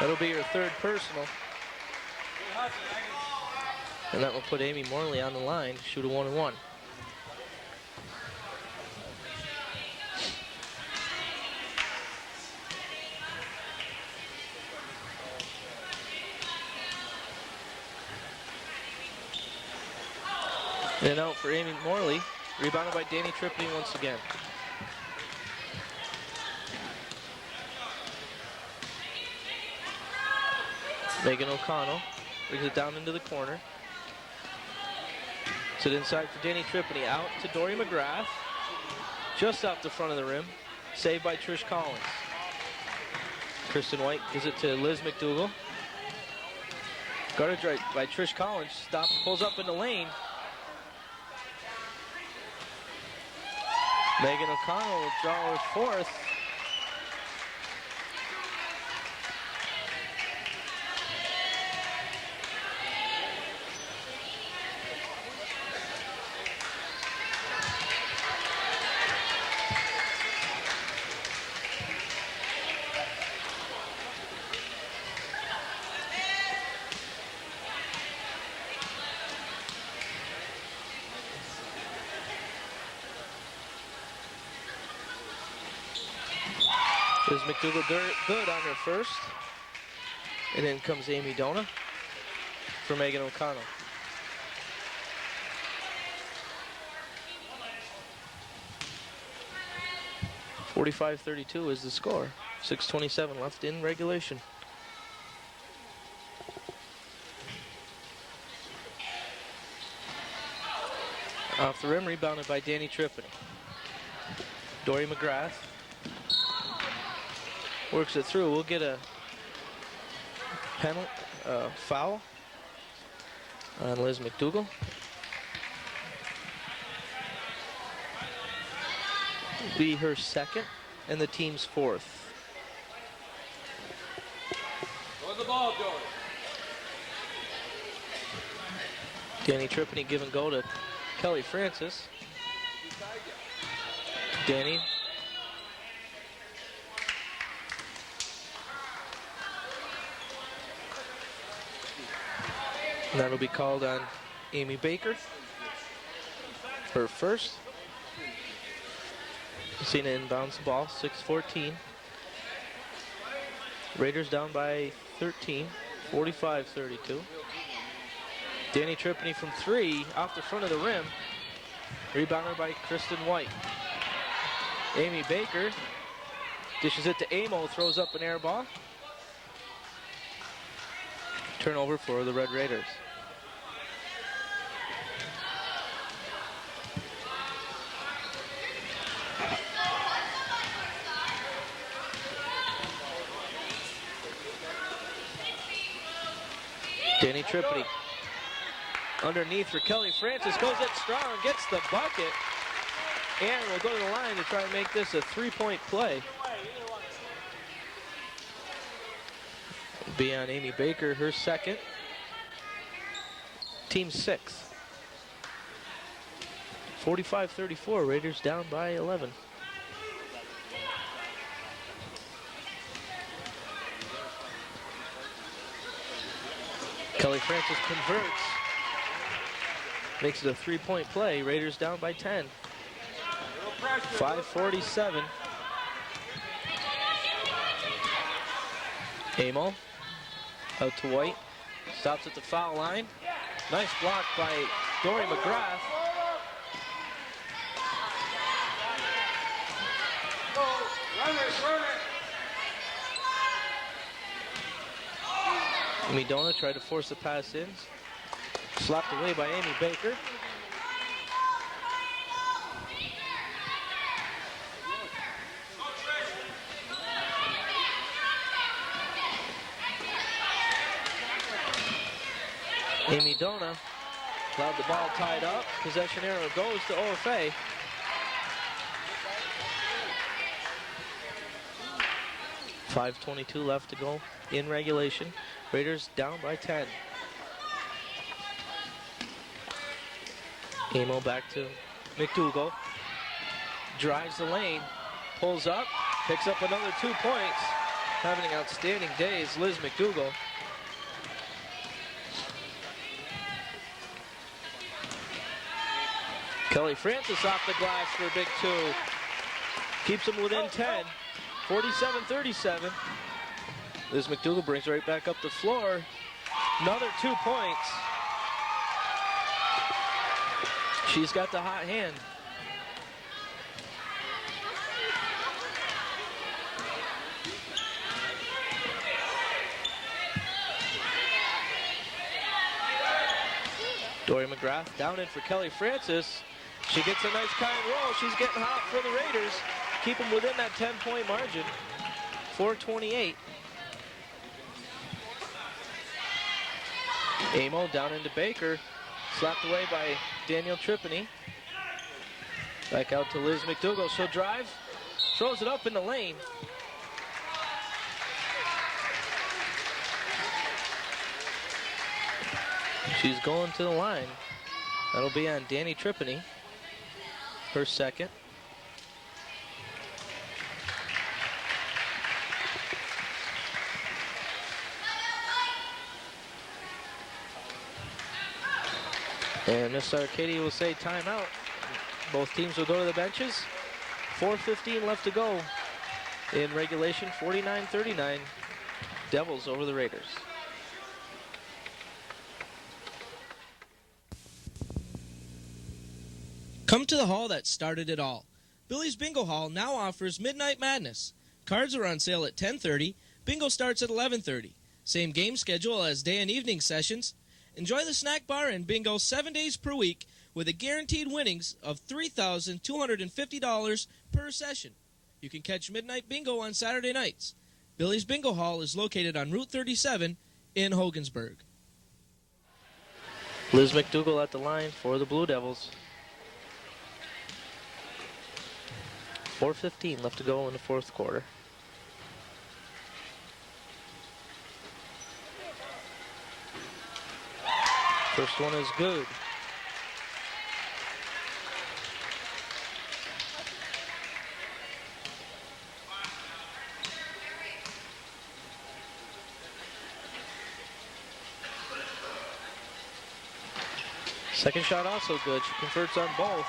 That'll be her third personal. And that will put Amy Morley on the line to shoot a 1-and-1. And out for Amy Morley, rebounded by Danny Trippitt once again. Megan O'Connell brings it down into the corner. Sit inside for Danny Trippitt, out to Dory McGrath. Just off the front of the rim, saved by Trish Collins. Kristen White gives it to Liz McDougall. Guarded right by Trish Collins, pulls up in the lane. Megan O'Connell will draw her fourth. Liz McDougall good on her first. And then comes Amy Dona for Megan O'Connell. .45-32 is the score. 6:27 left in regulation. Off the rim, rebounded by Danny Trippitt. Dory McGrath works it through. We'll get a penalty, foul on Liz McDougall. Be her second and the team's fourth.
Go the ball, Dory.
Danny Trippitt give and go to Kelly Francis. Danny. And that'll be called on Amy Baker. Her first. Massena inbounds the ball, 6:14. Raiders down by 13, 45-32. Danny Trippitt from three, off the front of the rim. Rebounded by Kristen White. Amy Baker dishes it to Amo, throws up an air ball. Turnover for the Red Raiders. Danny Trippitt underneath for Kelly Francis, goes it strong, gets the bucket, and will go to the line to try and make this a three-point play. Be on Amy Baker, her second. Team sixth. 45-34, Raiders down by 11. Kelly Francis converts. Makes it a three-point play. Raiders down by 10. 5:47. Amo out to White. Stops at the foul line. Nice block by Dory McGrath. Midona tried to force the pass in. Slapped away by Amy Baker. Amy Dona allowed the ball tied up. Possession arrow goes to OFA. .5:22 left to go in regulation. Raiders down by 10. Amo back to McDougal. Drives the lane. Pulls up. Picks up another 2 points. Having an outstanding day is Liz McDougal. Kelly Francis off the glass for a big 2. Keeps them within 10. 47-37. Liz McDougal brings right back up the floor. Another 2 points. She's got the hot hand. Dory McGrath down in for Kelly Francis. She gets a nice kind roll. She's getting hot for the Raiders. Keep them within that 10-point margin. 4:28. Amo down into Baker. Slapped away by Danielle Trippitt. Back out to Liz McDougal. She'll drive. Throws it up in the lane. She's going to the line. That'll be on Danny Trippitt. Her second. And Miss Arcadia will say timeout. Both teams will go to the benches. 4:15 left to go in regulation. 49-39. Devils over the Raiders.
Come to the hall that started it all. Billy's Bingo Hall now offers Midnight Madness. Cards are on sale at 10:30. Bingo starts at 11:30. Same game schedule as day and evening sessions. Enjoy the snack bar and bingo 7 days per week with a guaranteed winnings of $3,250 per session. You can catch Midnight Bingo on Saturday nights. Billy's Bingo Hall is located on Route 37 in Hogansburg.
Liz McDougal at the line for the Blue Devils. 4:15 left to go in the fourth quarter. First one is good. Second shot also good. She converts on both.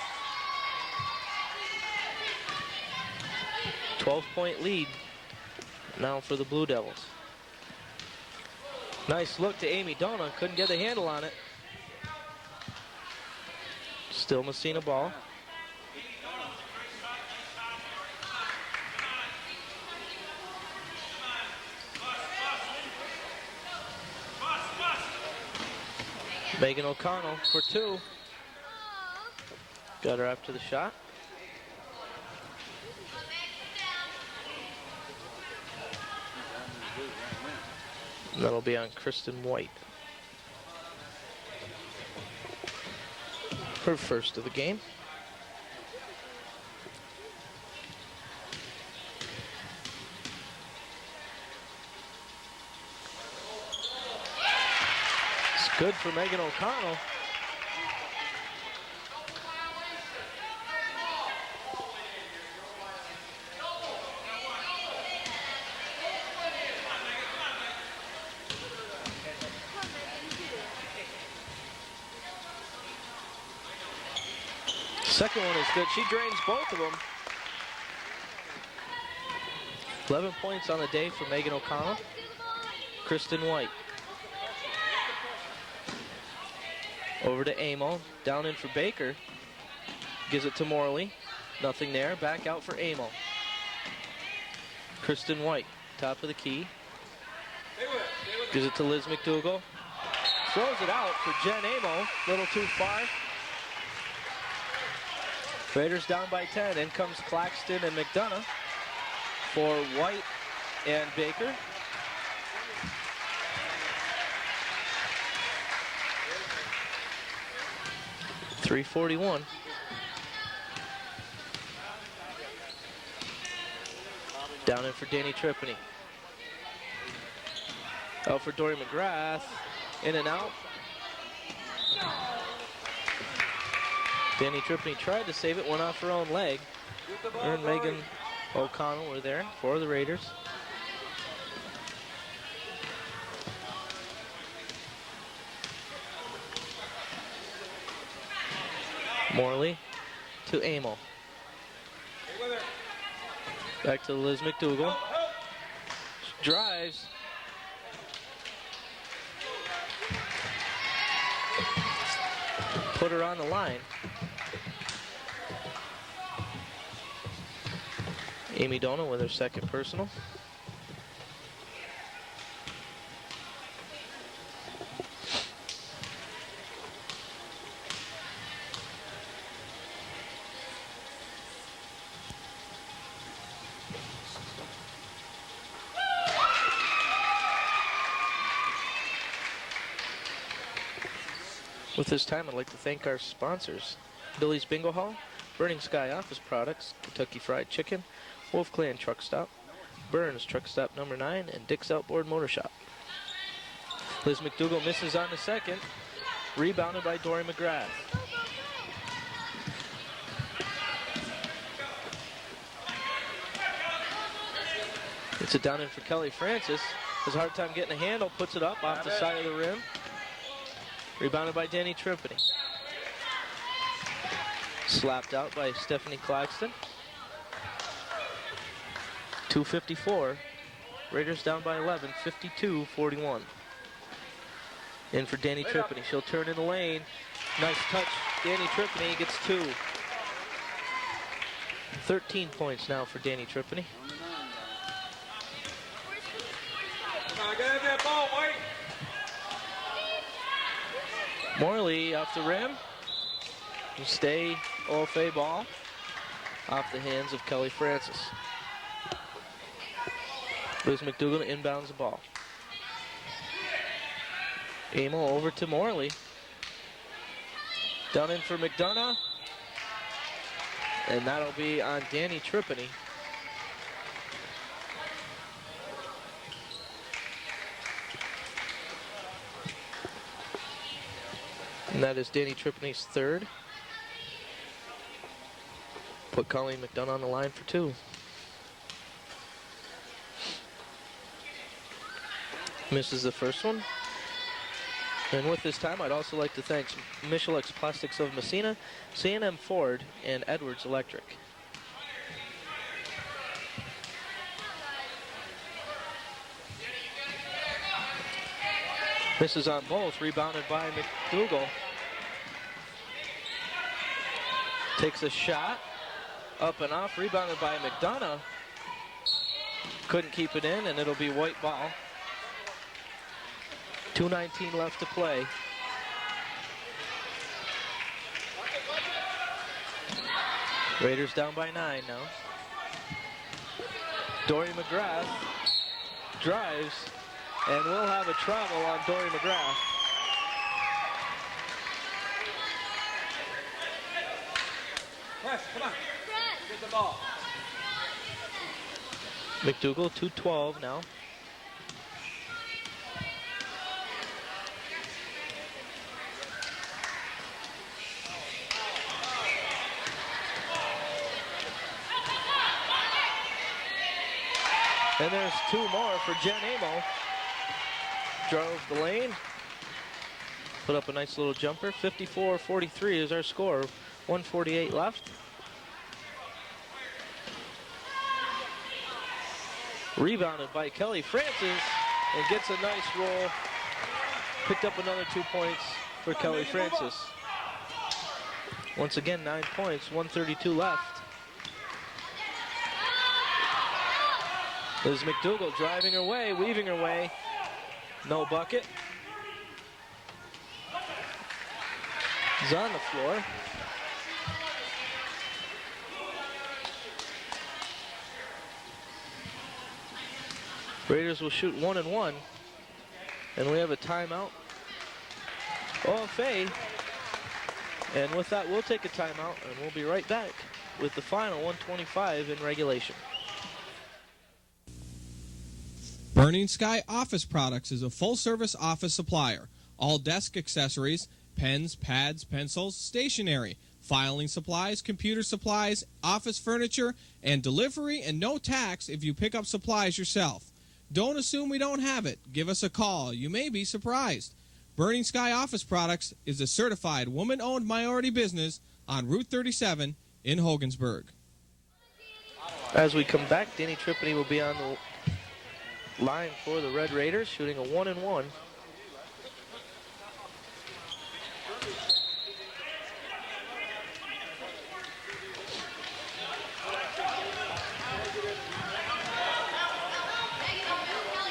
12-point lead now for the Blue Devils. Nice look to Amy Dona. Couldn't get a handle on it. Still Massena ball. Megan O'Connell for 2. Got her after the shot. And that'll be on Kristen White. her first of the game. It's good for Megan O'Connell. Second one is good. She drains both of them. 11 points on the day for Megan O'Connell. Kristen White. Over to Amo. Down in for Baker. Gives it to Morley. Nothing there. Back out for Amo. Kristen White. Top of the key. Gives it to Liz McDougall. Throws it out for Jen Amo. Little too far. Raiders down by 10. In comes Claxton and McDonough for White and Baker. .341. Down in for Danny Tripany. Out for Dory McGrath. In and out. Danny Tripany tried to save it, went off her own leg. Her and Megan O'Connell were there for the Raiders. Morley to Amo. Back to Liz McDougall. Drives. Put her on the line. Amy Dona with her second personal. With this time, I'd like to thank our sponsors: Billy's Bingo Hall, Burning Sky Office Products, Kentucky Fried Chicken, Wolf Clan Truck Stop, Burns Truck Stop number 9, and Dick's Outboard Motor Shop. Liz McDougall misses on the second, rebounded by Dory McGrath. It's it down in for Kelly Francis. Has a hard time getting a handle, puts it up off the side of the rim. Rebounded by Danny Tripany. Slapped out by Stephanie Claxton. 2:54. Raiders down by 11, 52-41. In for Danny Tripany. She'll turn in the lane. Nice touch. Danny Tripany gets 2. 13 points now for Danny Tripany.
Get that ball, White.
Morley off the rim. Stay OFA ball off the hands of Kelly Francis. Liz McDougall inbounds the ball. Amo over to Morley. Down in for McDonough. And that'll be on Danny Tripany. And that is Danny Tripany's third. Put Colleen McDonough on the line for 2. Misses the first one. And with this time, I'd also like to thank Michelex Plastics of Massena, C&M Ford, and Edwards Electric. Misses on both, rebounded by McDougall. Takes a shot, up and off, rebounded by McDonough. Couldn't keep it in, and it'll be white ball. 2:19 left to play. Raiders down by 9 now. Dory McGrath drives, and we'll have a travel on Dory McGrath.
Press, come on. Get the ball.
McDougal, 2-12 now. And there's 2 more for Jen Amo. Drove the lane. Put up a nice little jumper. 54-43 is our score. 1:48 left. Rebounded by Kelly Francis and gets a nice roll. Picked up another 2 points for Kelly Francis. Once again, 9 points, 1:32 left. There's McDougal driving her way, weaving her way. No bucket. Is on the floor. Raiders will shoot 1 and 1. And we have a timeout. OFA. And with that, we'll take a timeout and we'll be right back with the final 125 in regulation.
Burning Sky Office Products is a full-service office supplier. All desk accessories, pens, pads, pencils, stationery, filing supplies, computer supplies, office furniture, and delivery and no tax if you pick up supplies yourself. Don't assume we don't have it. Give us a call. You may be surprised. Burning Sky Office Products is a certified woman-owned minority business on Route 37 in Hogansburg.
As we come back, Danny Tripany will be on the line for the Red Raiders, shooting a 1 and 1.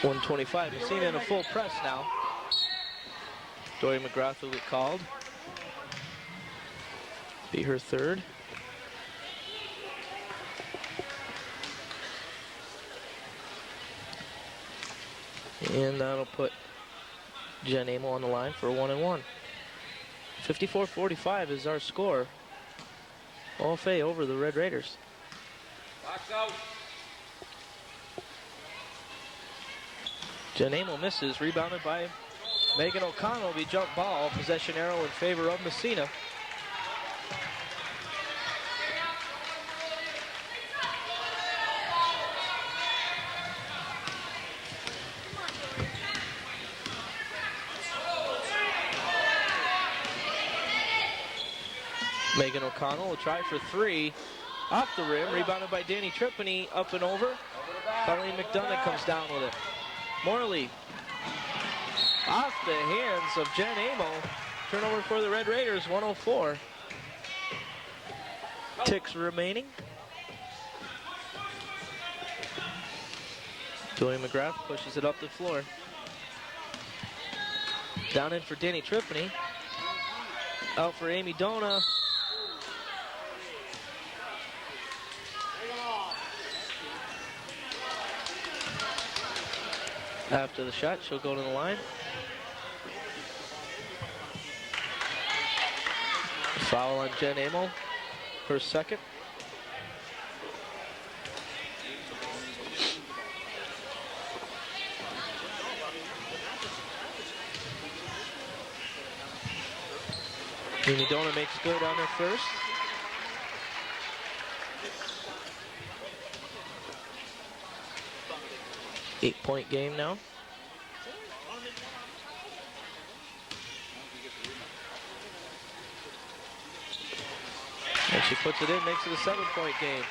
.125. Massena in a full press now. Dory McGrath will get called. Be her third. And that'll put Jen Amo on the line for a 1 and 1. 54-45 is our score. OFA over the Red Raiders.
Box out.
Jen Amo misses, rebounded by Megan O'Connell. Will be jump ball, possession arrow in favor of Massena. Megan O'Connell will try for 3. Off the rim, rebounded by Danny Tripany, up and over. Colleen McDonough comes down with it. Morley off the hands of Jen Amo. Turnover for the Red Raiders, 104. Ticks remaining. Joey McGrath pushes it up the floor. Down in for Danny Tripany. Out for Amy Dona. After the shot, she'll go to the line. Foul on Jen Amo, her second. Amy Dona makes good on her first. Eight-point game now. And she puts it in, makes it a 7-point game.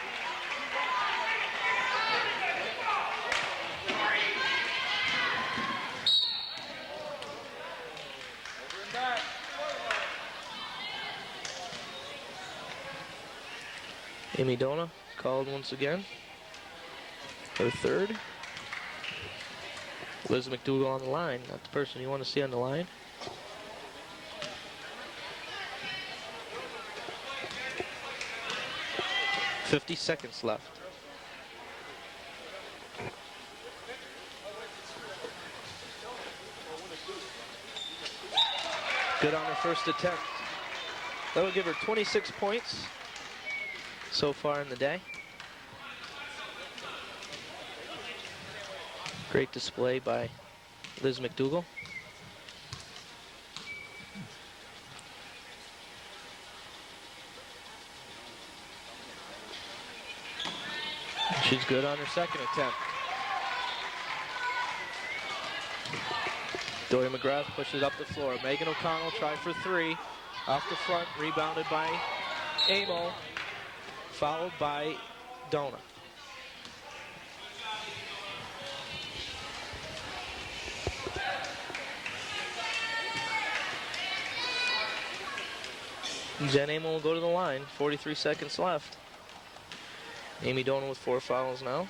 Amy Dona called once again. Her third. Liz McDougal on the line, not the person you want to see on the line. .50 seconds left. Good on her first attempt. That will give her 26 points. so far in the day. Great display by Liz McDougall. She's good on her second attempt. Dory McGrath pushes up the floor. Megan O'Connell try for three. Off the front, rebounded by Amo, followed by Dona. Jen Amo will go to the line. 43 seconds left. Amy Dona with 4 fouls now.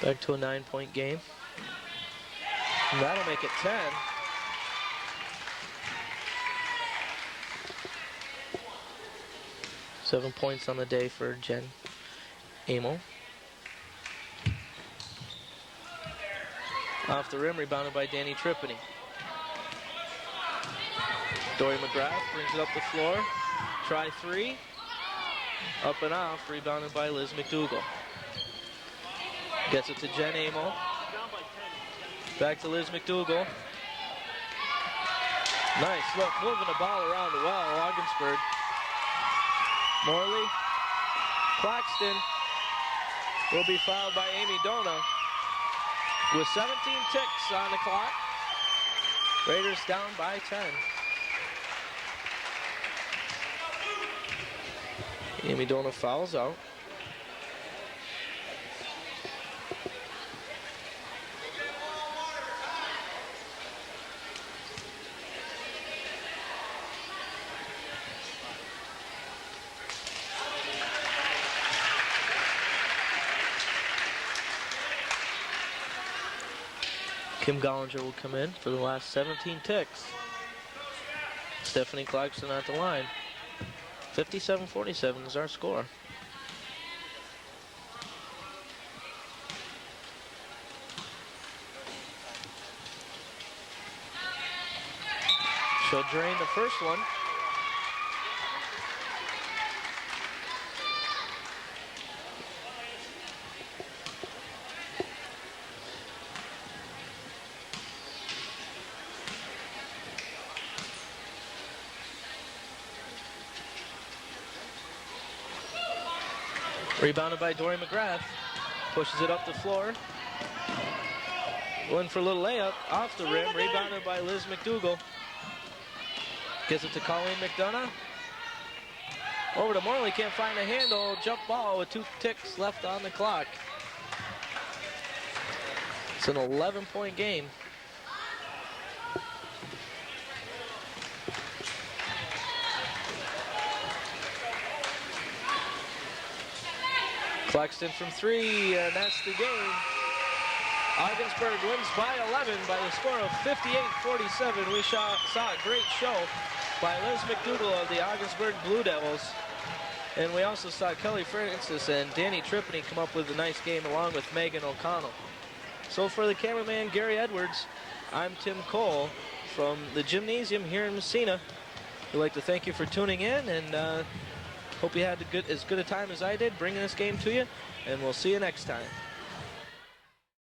Back to a 9-point game. And that'll make it 10. Seven points on the day for Jen Amo. Off the rim, rebounded by Danny Tripany. Dory McGrath brings it up the floor. Try three. Up and off, rebounded by Liz McDougall. Gets it to Jen Amo. Back to Liz McDougall. Nice look, moving the ball around well, Ogdensburg. Morley. Claxton will be fouled by Amy Dona with 17 ticks on the clock. Raiders down by 10. Amy Dona fouls out. Kim Gollinger will come in for the last 17 ticks. Stephanie Clarkson at the line. 57-47 is our score. She'll drain the first one. Rebounded by Dory McGrath. Pushes it up the floor. Going for a little layup off the rim. Rebounded by Liz McDougall. Gets it to Colleen McDonough. Over to Morley. Can't find a handle. Jump ball with 2 ticks left on the clock. It's an 11-point game. Claxton from 3, and that's the game. Ogdensburg wins by 11 by the score of 58-47. We saw a great show by Liz McDougall of the Ogdensburg Blue Devils. And we also saw Kelly Francis and Danny Tripany come up with a nice game along with Megan O'Connell. So for the cameraman Gary Edwards, I'm Tim Cole from the gymnasium here in Massena. We'd like to thank you for tuning in, and hope you had as good a time as I did bringing this game to you, and we'll see you next time.